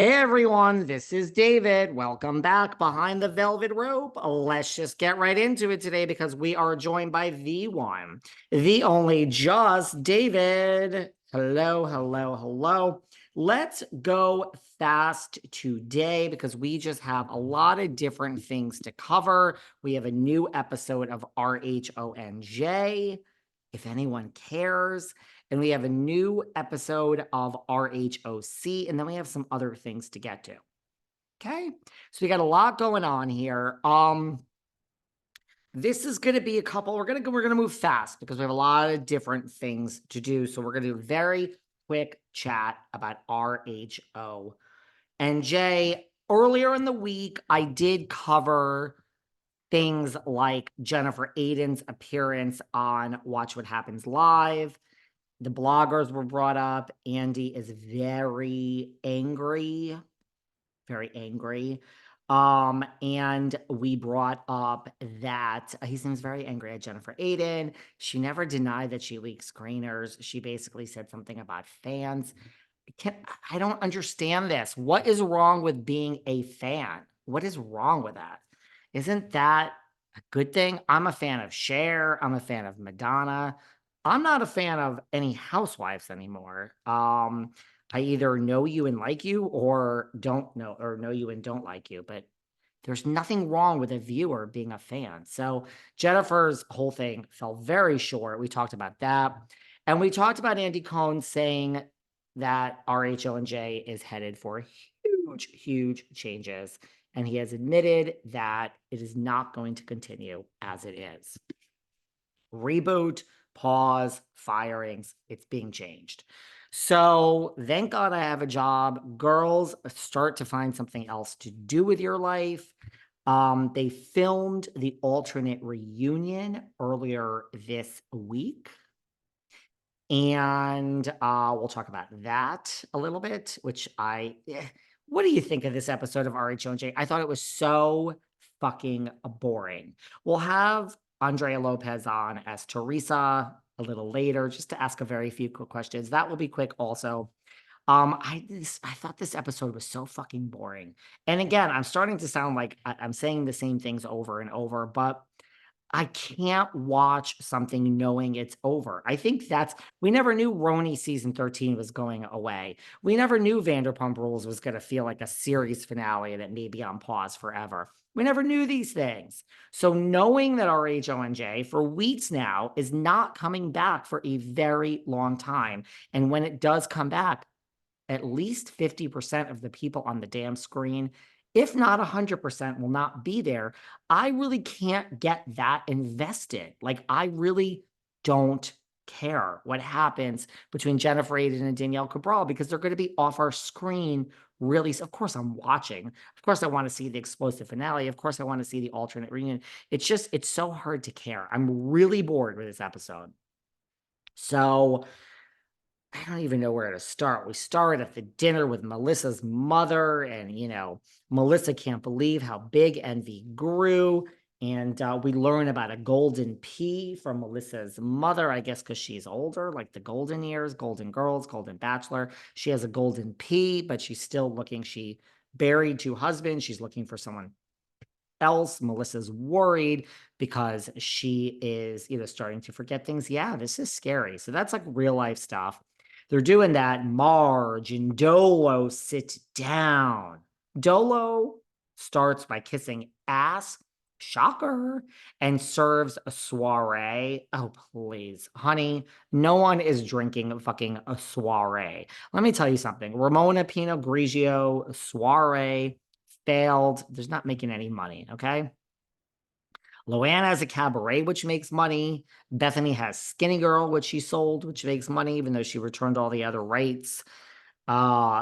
Hey everyone, this is David. Welcome back behind the velvet rope. Let's just get right into it today because we are joined by the one, the only, just David. Hello, hello, hello. Let's go fast today because we just have a lot of different things to cover. We have a new episode of RHONJ, if anyone cares. And we have a new episode of RHOC, and then we have some other things to get to. Okay, so we got a lot going on here. This is going to be a couple. We're gonna move fast because we have a lot of different things to do. So we're gonna do a very quick chat about RHO and J. Earlier in the week, I did cover things like Jennifer Aydin's appearance on Watch What Happens Live. The bloggers were brought up. Andy is very angry, very angry. And we brought up that he seems very angry at Jennifer Aydin. She never denied that she leaked screeners. She basically said something about fans. I don't understand this. What is wrong with being a fan? What is wrong with that? Isn't that a good thing? I'm a fan of Cher. I'm a fan of Madonna. I'm not a fan of any housewives anymore. I either know you and like you or don't know, or know you and don't like you, but there's nothing wrong with a viewer being a fan. So Jennifer's whole thing fell very short. We talked about that. And we talked about Andy Cohen saying that RHONJ is headed for huge, huge changes. And he has admitted that it is not going to continue as it is. Reboot, pause, firings, it's being changed. So thank God I have a job. Girls, start to find something else to do with your life. They filmed the alternate reunion earlier this week. And we'll talk about that a little bit, what do you think of this episode of RHONJ? I thought it was so fucking boring. We'll have Andrea Lopez on as Teresa a little later, just to ask a very few quick questions. That will be quick also. I thought this episode was so fucking boring. And again, I'm starting to sound like I'm saying the same things over and over, but I can't watch something knowing it's over. I think we never knew RHONY season 13 was going away. We never knew Vanderpump Rules was going to feel like a series finale and it may be on pause forever. We never knew these things. So knowing that RHONJ for weeks now is not coming back for a very long time. And when it does come back, at least 50% of the people on the damn screen, if not 100%, will not be there. I really can't get that invested. Like, I really don't care what happens between Jennifer Aydin and Danielle Cabral because they're going to be off our screen. Really, of course, I'm watching. Of course, I want to see the explosive finale. Of course, I want to see the alternate reunion. It's so hard to care. I'm really bored with this episode. So, I don't even know where to start. We start at the dinner with Melissa's mother, and Melissa can't believe how big Envy grew. And we learn about a golden P from Melissa's mother, I guess, because she's older, like the golden years, golden girls, golden bachelor. She has a golden P, but she's still looking. She buried 2 husbands. She's looking for someone else. Melissa's worried because she is, starting to forget things. Yeah, this is scary. So that's like real life stuff. They're doing that. Marge and Dolo sit down. Dolo starts by kissing ass, shocker, and serves a soiree. Oh, please, honey, no one is drinking fucking a soiree. Let me tell you something. Ramona Pinot Grigio soiree failed. There's not making any money, okay? Loanna has a cabaret, which makes money. Bethany has Skinny Girl, which she sold, which makes money, even though she returned all the other rights.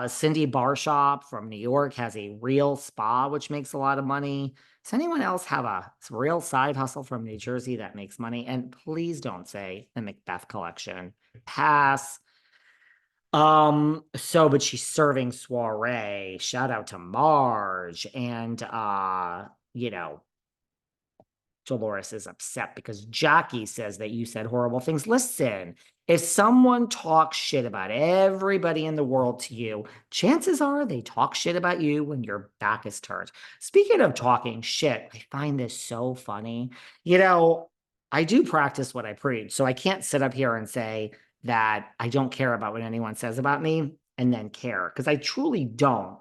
Cindy Barshop from New York has a real spa, which makes a lot of money. Does anyone else have a real side hustle from New Jersey that makes money? And please don't say the Macbeth collection. Pass. But she's serving soiree. Shout out to Marge. And Dolores is upset because Jockey says that you said horrible things. Listen, if someone talks shit about everybody in the world to you, chances are they talk shit about you when your back is turned. Speaking of talking shit, I find this so funny. I do practice what I preach, so I can't sit up here and say that I don't care about what anyone says about me and then care, because I truly don't.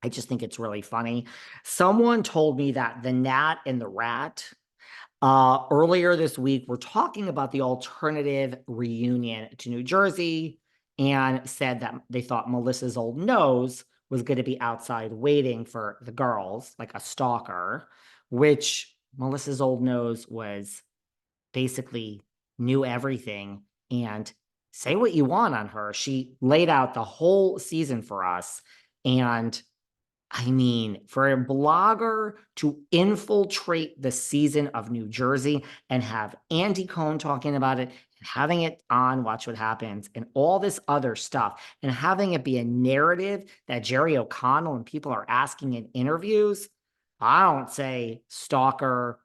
I just think it's really funny. Someone told me that the gnat and the rat earlier this week were talking about the alternative reunion to New Jersey and said that they thought Melissa's old nose was going to be outside waiting for the girls, like a stalker, which Melissa's old nose was basically knew everything and say what you want on her. She laid out the whole season for us. And I mean, for a blogger to infiltrate the season of New Jersey and have Andy Cohen talking about it and having it on Watch What Happens and all this other stuff and having it be a narrative that Jerry O'Connell and people are asking in interviews, I don't say stalker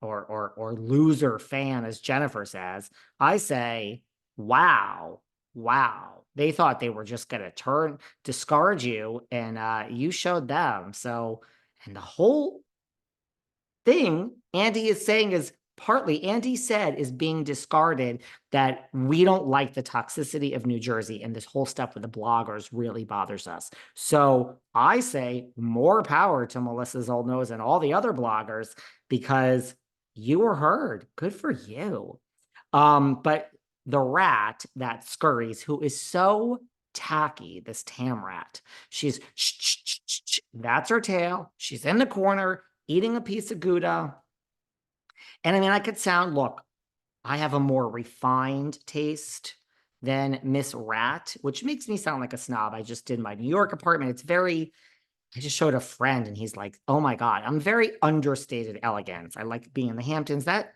or loser fan, as Jennifer says. I say, wow, wow. They thought they were just going to discard you, and you showed them. So, and the whole thing Andy is saying is partly, Andy said, is being discarded, that we don't like the toxicity of New Jersey, and this whole stuff with the bloggers really bothers us. So I say more power to Melissa's old nose and all the other bloggers, because you were heard. Good for you. But the rat that scurries, who is so tacky, this TamRat, she's that's her tail. She's in the corner eating a piece of Gouda. And I mean, look, I have a more refined taste than Miss Rat, which makes me sound like a snob. I just did my New York apartment. I just showed a friend and he's like, oh my God, I'm very understated elegance. I like being in the Hamptons. That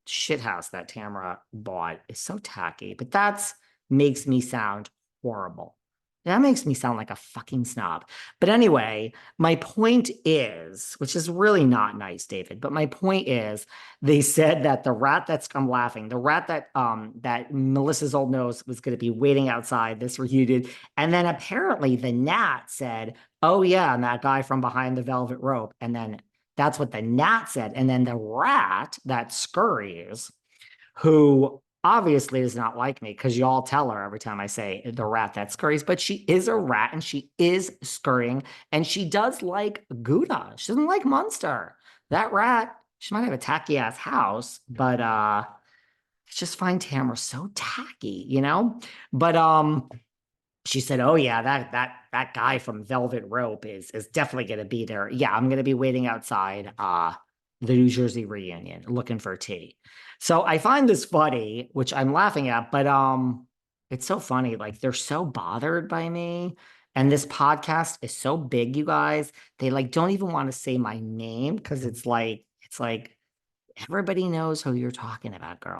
shithouse that Tamara bought is so tacky, but that's makes me sound horrible. That makes me sound like a fucking snob. But anyway, my point is, which is really not nice, David, but my point is, they said that I'm laughing, the rat that Melissa's old nose was going to be waiting outside this reunion. And then apparently the gnat said, oh yeah, and that guy from behind the velvet rope. And then that's what the gnat said. And then the rat that scurries, who obviously does not like me, because you all tell her every time I say the rat that scurries, but she is a rat and she is scurrying and she does like Gouda. She doesn't like Munster. That rat, she might have a tacky ass house, but I just find Tamara so tacky. But she said, oh yeah, that guy from Velvet Rope is definitely gonna be there. Yeah, I'm gonna be waiting outside the New Jersey reunion looking for tea. So I find this funny, which I'm laughing at, but it's so funny. Like, they're so bothered by me. And this podcast is so big, you guys. They like don't even want to say my name, because it's like everybody knows who you're talking about, girl.